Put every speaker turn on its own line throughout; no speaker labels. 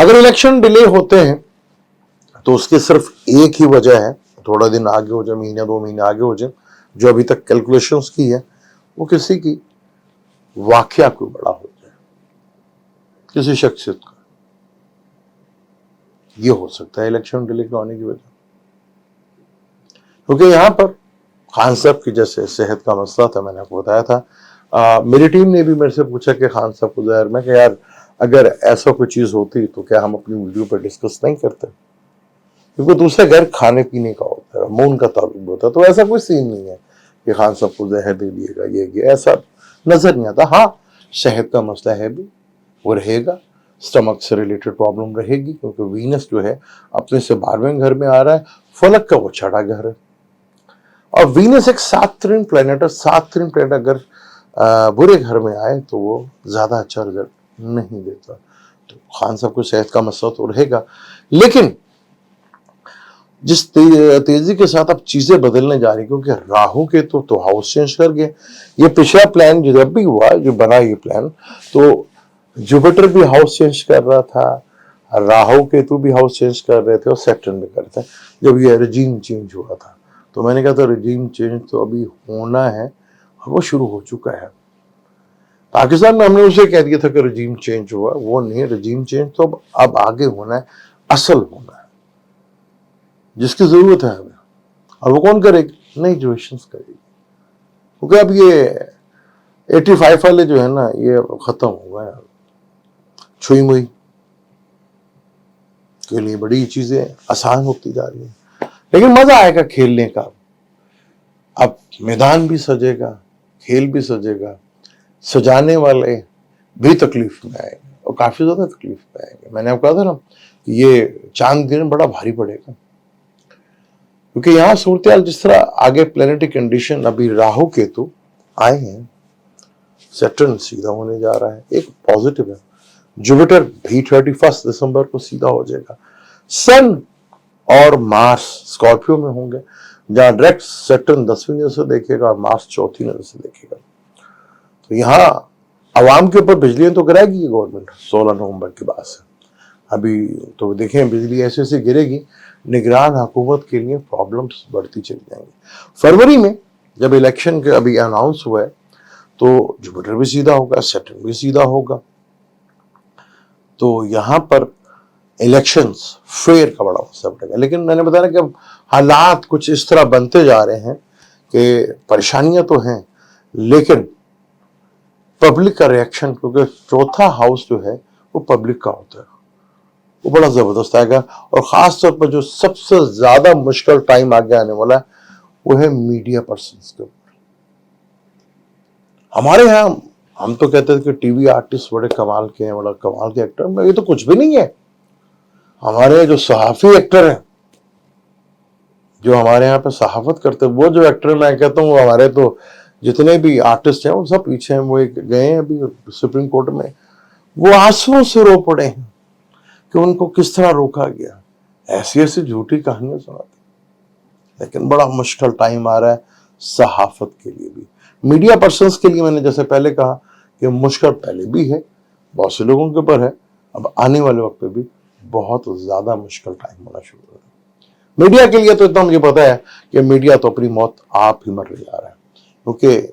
اگر election delay ہوتے ہیں تو اس کی صرف ایک ہی وجہ ہے, تھوڑا دن آگے ہو جائے, مہینہ 2 مہینے آگے ہو جائے, جو ابھی تک کیلکولیشنز کی ہے, وہ کسی کی واقعہ کوئی بڑا ہو جائے, کسی شخصیت کا, یہ ہو سکتا ہے الیکشن ڈیلے کے ہونے کی وجہ. کیونکہ یہاں پر خان صاحب کی جیسے صحت کا مسئلہ تھا, میں نے آپ کو بتایا تھا, میری ٹیم نے بھی میرے سے پوچھا کہ خان صاحب کو ظاہر میں کہ یار اگر ایسا کوئی چیز ہوتی تو کیا ہم اپنی ویڈیو پر ڈسکس نہیں کرتے, کیونکہ دوسرے گھر کھانے پینے کا ہوتا ہے, مون کا تعلق ہوتا ہے, تو ایسا کوئی سین نہیں ہے کہ خان صاحب کو زہر دے دیے گا, یہ ایسا نظر نہیں آتا. ہاں صحت کا مسئلہ ہے بھی, وہ رہے گا, سٹمک سے ریلیٹڈ پرابلم رہے گی, کیونکہ وینس جو ہے اپنے سے 12ویں گھر میں آ رہا ہے, فلک کا وہ 6واں گھر ہے, اور وینس ایک 7 ترین پلانٹ ہے. 7 ترین پلانٹ اگر برے گھر میں آئے تو وہ زیادہ اچھا رزلٹ نہیں دیتا. تو خان صاحب کو صحت کا مسئلہ تو رہے گا, لیکن جس تیزی کے ساتھ اب چیزیں بدلنے جا رہی, کیونکہ راہو کے تو ہاؤس چینج کر گئے. یہ پچھلا پلان جو جب بھی ہوا, جو بنا یہ پلان, تو جوپیٹر بھی ہاؤس چینج کر رہا تھا, راہو کیتو بھی ہاؤس چینج کر رہے تھے, اور سیٹرن بھی کر رہے تھے. جب یہ رجیم چینج ہوا تھا تو میں نے کہا تھا رجیم چینج تو ابھی ہونا ہے, اور وہ شروع ہو چکا ہے. پاکستان میں ہم نے اسے کہہ دیا تھا کہ رجیم چینج ہوا, وہ نہیں, رجیم چینج تو اب آگے ہونا ہے, اصل ہونا ہے, جس کی ضرورت ہے ہمیں. اور وہ کون کرے گی؟ نئی جنریشنز کرے گی, کیونکہ اب یہ 85 والے جو ہے نا, یہ ختم ہو گئے. چھوئی موئی کے لیے بڑی چیزیں آسان ہوتی جا رہی ہیں, لیکن مزہ آئے گا کھیلنے کا. اب میدان بھی سجے گا, کھیل بھی سجے گا, سجانے والے بھی تکلیف میں آئے گا, اور کافی زیادہ تکلیف میں آئے گا. میں نے آپ کو کہا تھا نا کہ یہ چاند دن بڑا بھاری پڑے گا, کیونکہ یہاں صورتحال جس طرح آگے پلانیٹری کنڈیشن, ابھی راہو کیتو آئے ہیں, سیٹرن سیدھا ہونے جا رہا ہے, ایک پازیٹیو ہے. جوپیٹر بھی 31 دسمبر کو سیدھا ہو جائے گا. سن اور مارس اسکارپیو میں ہوں گے, جہاں ڈائریکٹ سیٹرن 10ویں نظر سے دیکھے گا اور مارس 4تھی نظر سے دیکھے گا. تو یہاں عوام کے اوپر بجلیاں تو گرائے گی گورنمنٹ 16 نومبر کے بعد سے. ابھی تو دیکھیں بجلی ایسے ایسے گرے گی, نگران حکومت کے لیے پرابلمز بڑھتی چلی جائیں گی. فروری میں جب الیکشن کے ابھی اناؤنس ہوا ہے تو جوپیٹر بھی سیدھا ہوگا, سیٹرن بھی سیدھا ہوگا. تو یہاں پر الیکشنز فیئر کا بڑا مسئلہ بڑھے گا. لیکن میں نے بتایا کہ اب حالات کچھ اس طرح بنتے جا رہے ہیں کہ پریشانیاں تو ہیں, لیکن پبلک کا ریئیکشن, کیونکہ 4تھا ہاؤس جو ہے وہ پبلک کا ہوتا ہے, وہ بڑا زبردست آئے گا. اور خاص طور پر جو سب سے زیادہ مشکل ٹائم آگے آنے والا ہے وہ ہے میڈیا پرسنز کے اوپر. ہمارے یہاں ہم تو کہتے تھے کہ ٹی وی آرٹسٹ بڑے کمال کے ہیں, بڑا کمال کے ایکٹر, یہ تو کچھ بھی نہیں ہے. ہمارے جو صحافی ایکٹر ہیں, جو ہمارے یہاں پہ صحافت کرتے ہیں, وہ جو ایکٹر میں کہتا ہوں, وہ ہمارے تو جتنے بھی آرٹسٹ ہیں وہ سب پیچھے ہیں. وہ ایک گئے ہیں ابھی سپریم کورٹ میں, وہ آنسوؤں سے رو پڑے ہیں کہ ان کو کس طرح روکا گیا. ایسی ایسی جھوٹی کہانیاں سناتے. لیکن بڑا مشکل ٹائم آ رہا ہے صحافت کے لیے بھی, میڈیا پرسنز کے لیے. میں نے جیسے پہلے کہا کہ مشکل پہلے بھی ہے, بہت سے لوگوں کے اوپر ہے, اب آنے والے وقت پہ بھی بہت زیادہ مشکل ٹائم ہونا شروع ہو رہا ہے. میڈیا کے لیے تو اتنا مجھے پتا ہے کہ میڈیا تو اپنی موت آپ ہی مر جا رہا ہے, کیونکہ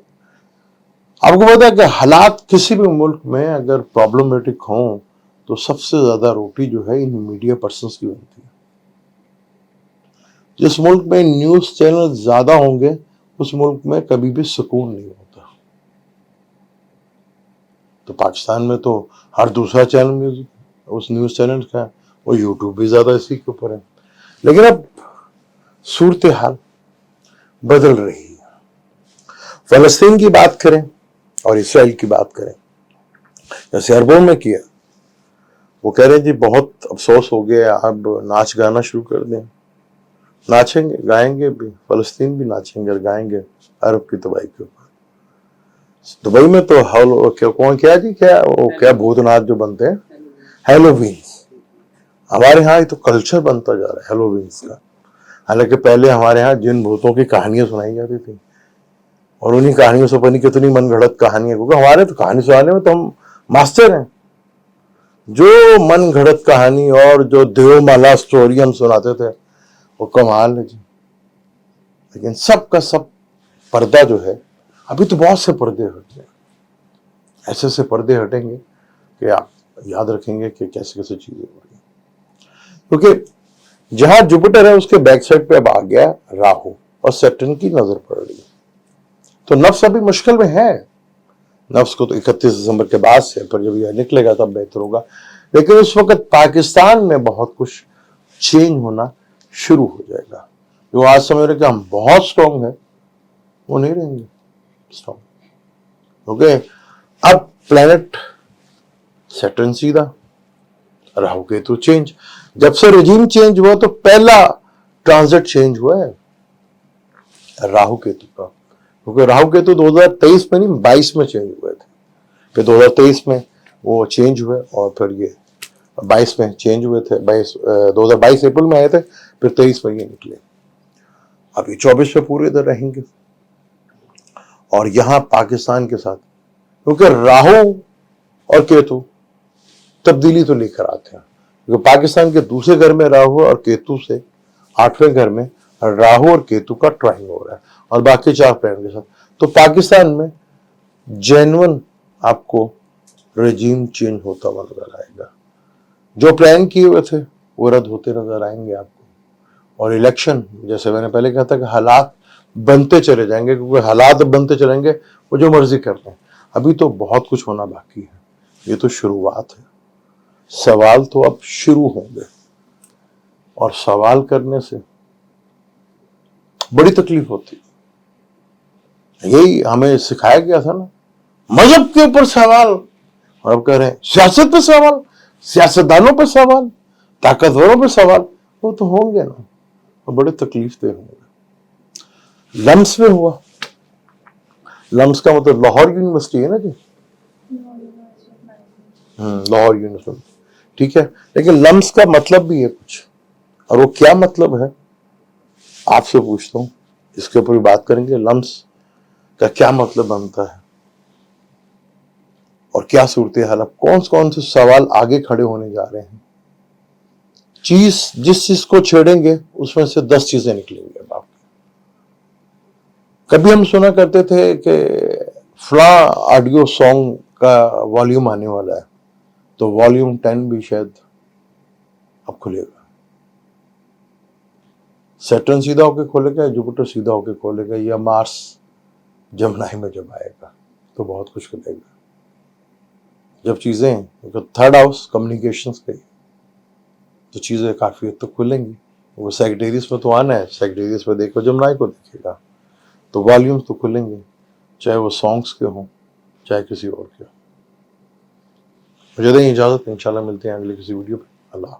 آپ کو پتا ہے کہ حالات کسی بھی ملک میں اگر پرابلمٹک ہوں تو سب سے زیادہ روٹی جو ہے ان میڈیا پرسنز کی بنتی ہے. جس ملک میں نیوز چینل زیادہ ہوں گے اس ملک میں کبھی بھی سکون نہیں ہوتا. تو پاکستان میں تو ہر دوسرا چینل اس نیوز چینل کا, وہ یوٹیوب بھی زیادہ اسی کے اوپر ہے. لیکن اب صورتحال بدل رہی ہے. فلسطین کی بات کریں اور اسرائیل کی بات کریں, جیسے عربوں میں کیا, وہ کہہ رہے ہیں جی بہت افسوس ہو گیا, اب ناچ گانا شروع کر دیں. ناچیں گے گائیں گے بھی, فلسطین بھی ناچیں گے اور گائیں گے عرب کی تباہی کے اوپر. دبئی میں تو کون کیا جی, کیا بھوت ناچ جو بنتے ہیں, ہیلووینز. ہمارے ہاں یہ تو کلچر بنتا جا رہا ہے ہیلووینز کا. حالانکہ پہلے ہمارے ہاں جن بھوتوں کی کہانیاں سنائی جاتی تھی, اور انہی کہانیوں سے بنی کتنی من گھڑت کہانیاں, کیونکہ ہمارے تو کہانی سنانے میں تو ہم ماسٹر ہیں. جو من گھڑت کہانی اور جو دیو مالا سٹوری ہم سناتے تھے وہ کمال ہے جی. لیکن سب کا سب پردہ جو ہے، ابھی تو بہت سے پردے ہٹے ہیں، ایسے سے پردے ہٹیں گے کہ آپ یاد رکھیں گے کہ کیسے کیسے چیزیں ہو رہی ہیں. کیونکہ جہاں جوپیٹر ہے اس کے بیک سائڈ پہ اب آ گیا راہو اور سیٹرن کی نظر پڑ رہی ہے. تو نفس ابھی مشکل میں ہے. نفس کو تو 31 دسمبر کے بعد سے، پر جب یہ نکلے گا تب بہتر ہوگا. لیکن اس وقت پاکستان میں بہت کچھ چینج ہونا شروع ہو جائے گا. جو آج سمجھ رہے کہ ہم بہت سٹرونگ ہیں، وہ نہیں رہیں گے سٹرونگ. کیونکہ اب پلانٹ سیٹرن سیدھا، راہو کیتو چینج. جب سے رجیم چینج ہوا تو پہلا ٹرانزٹ چینج ہوا ہے راہو کیتو کا. کیونکہ راہو کیتو 2023 میں نہیں 22 میں چینج ہوئے تھے. پھر 2023 میں وہ چینج ہوئے اور پھر یہ 22 میں چینج ہوئے تھے. 2022 اپریل میں آئے تھے، پھر 23 میں یہ نکلے. اب یہ 24 میں پورے ادھر رہیں گے. اور یہاں پاکستان کے ساتھ، کیونکہ راہو اور کیتو تبدیلی تو لے کر آتے ہیں. کیونکہ پاکستان کے دوسرے گھر میں راہو اور کیتو سے 8ویں گھر میں راہو اور کیتو کا ٹرائنگ ہو رہا ہے، اور باقی 4 پلانٹ کے ساتھ. تو پاکستان میں جینون آپ کو رجیم چینج ہوتا ہوا نظر آئے گا. جو پلان کیے ہوئے تھے وہ رد ہوتے نظر آئیں گے آپ کو. اور الیکشن، جیسے میں نے پہلے کہا تھا کہ حالات بنتے چلے جائیں گے، کیونکہ حالات بنتے چلیں گے وہ جو مرضی کر لیں. ابھی تو بہت کچھ ہونا باقی ہے. یہ تو شروعات ہے. سوال تو اب شروع ہوں گے، اور سوال کرنے سے بڑی تکلیف ہوتی. یہی ہمیں سکھایا گیا تھا نا، مذہب کے اوپر سوال. اور اب کہہ رہے ہیں سیاست پہ سوال، سیاستدانوں پہ سوال، طاقتوروں پہ سوال. وہ تو ہوں گے نا، اور بڑے تکلیف دہ ہوں گے. لمس میں ہوا. لمس کا مطلب لاہور یونیورسٹی ہے نا جی. لاہور یونیورسٹی ٹھیک ہے. لیکن لمس کا مطلب بھی ہے کچھ، اور وہ کیا مطلب ہے آپ سے پوچھتا ہوں. اس کے اوپر بھی بات کریں گے. لمس کا کیا مطلب بنتا ہے اور کیا صورتحال، کون سے سوال آگے کھڑے ہونے جا رہے ہیں. جس چیز کو چھیڑیں گے اس میں سے 10 چیزیں نکلیں گے. اب کبھی ہم سنا کرتے تھے کہ فلاں آڈیو سانگ کا والیوم آنے والا ہے، تو والیوم 10 بھی شاید اب کھلے گا. سیٹرن سیدھا ہو کے کھولے گا، جوپیٹر سیدھا ہو کے کھولے گا، یا مارس جمنائی میں جب آئے گا تو بہت کچھ کھلے گا. جب چیزیں 3rd ہاؤس کمیونیکیشنز کے، تو چیزیں کافی حد تک کھلیں گی. وہ سیکٹریس میں تو آنا ہے، سیکٹریس میں دیکھو جمنائی کو دیکھے گا تو والیومز تو کھلیں گے، چاہے وہ سانگز کے ہوں چاہے کسی اور کے. مجھے دیں اجازت، انشاءاللہ ملتے ہیں اگلی کسی ویڈیو پہ. اللہ